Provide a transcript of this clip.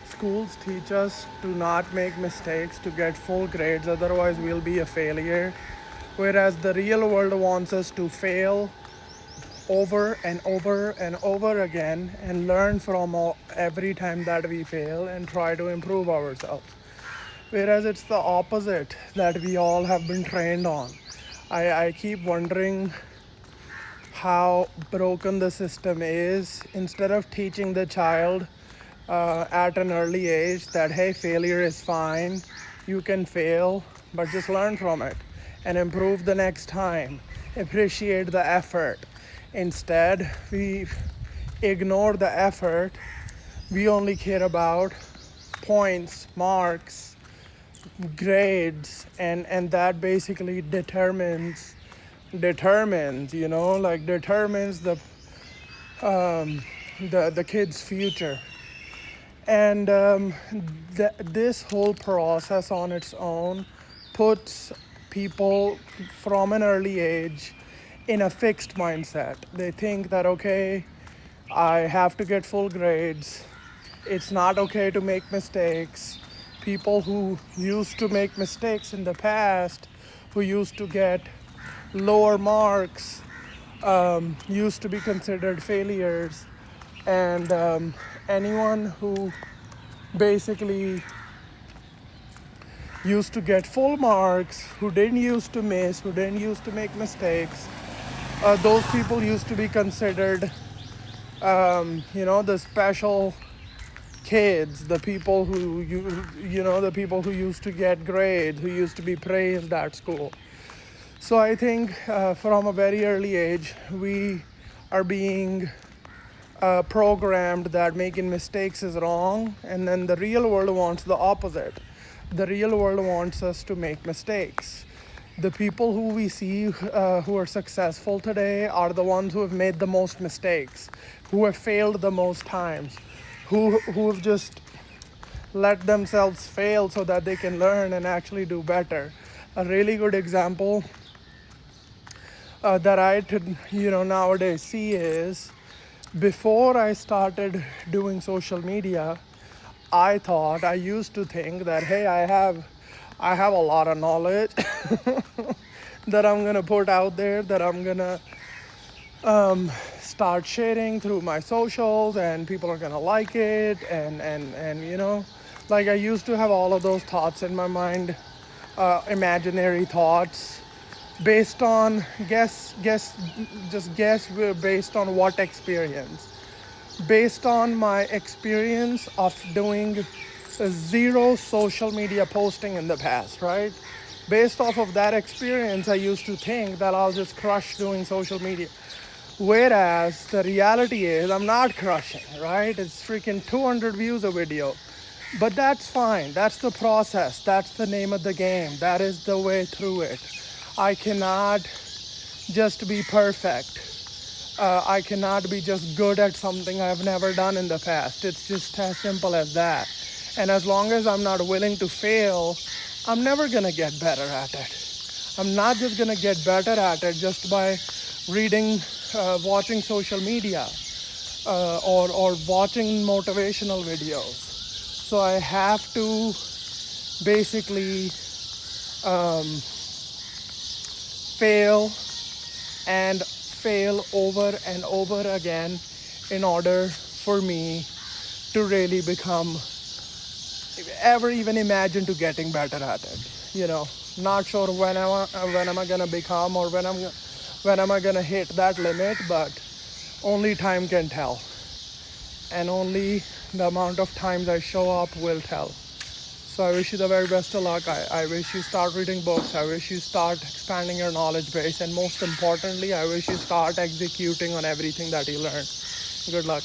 schools teach us to not make mistakes, to get full grades, otherwise, we'll be a failure. Whereas the real world wants us to fail over and over and over again and learn from every time that we fail and try to improve ourselves. Whereas it's the opposite that we all have been trained on. I keep wondering how broken the system is. Instead of teaching the child at an early age that, hey, failure is fine, you can fail, but just learn from it and improve the next time. Appreciate the effort. Instead, we ignore the effort. We only care about points, marks, grades, and that basically determines the kid's future. And this whole process on its own puts people from an early age in a fixed mindset. They think that, okay, I have to get full grades. It's not okay to make mistakes. People who used to make mistakes in the past, who used to get lower marks, used to be considered failures. And anyone who basically used to get full marks, who didn't used to miss, who didn't used to make mistakes, those people used to be considered, the special kids, the people who the people who used to get grades, who used to be praised at school. So I think from a very early age, we are being programmed that making mistakes is wrong, and then the real world wants the opposite. The real world wants us to make mistakes. The people who we see who are successful today are the ones who have made the most mistakes, who have failed the most times, who have just let themselves fail so that they can learn and actually do better. A really good example that I nowadays see is, before I started doing social media, I used to think that, hey, I have a lot of knowledge that I'm gonna put out there, that I'm gonna start sharing through my socials, and people are gonna like it, and like I used to have all of those thoughts in my mind, imaginary thoughts, based on guess based on what experience, based on my experience of doing zero social media posting in the past, right? Based off of that experience, I used to think that I'll just crush doing social media. Whereas the reality is I'm not crushing, right? It's freaking 200 views a video. But that's fine. That's the process. That's the name of the game. That is the way through it. I cannot just be perfect. I cannot be just good at something I've never done in the past. It's just as simple as that. And as long as I'm not willing to fail, I'm never gonna get better at it. I'm not just gonna get better at it just by reading, watching social media, or watching motivational videos. So I have to basically fail and fail over and over again in order for me to really become, ever even imagine to getting better at it. Not sure when am I gonna become, or when am I gonna hit that limit, but only time can tell, and only the amount of times I show up will tell. So I wish you the very best of luck. I wish you start reading books. I wish you start expanding your knowledge base. And most importantly, I wish you start executing on everything that you learn. Good luck.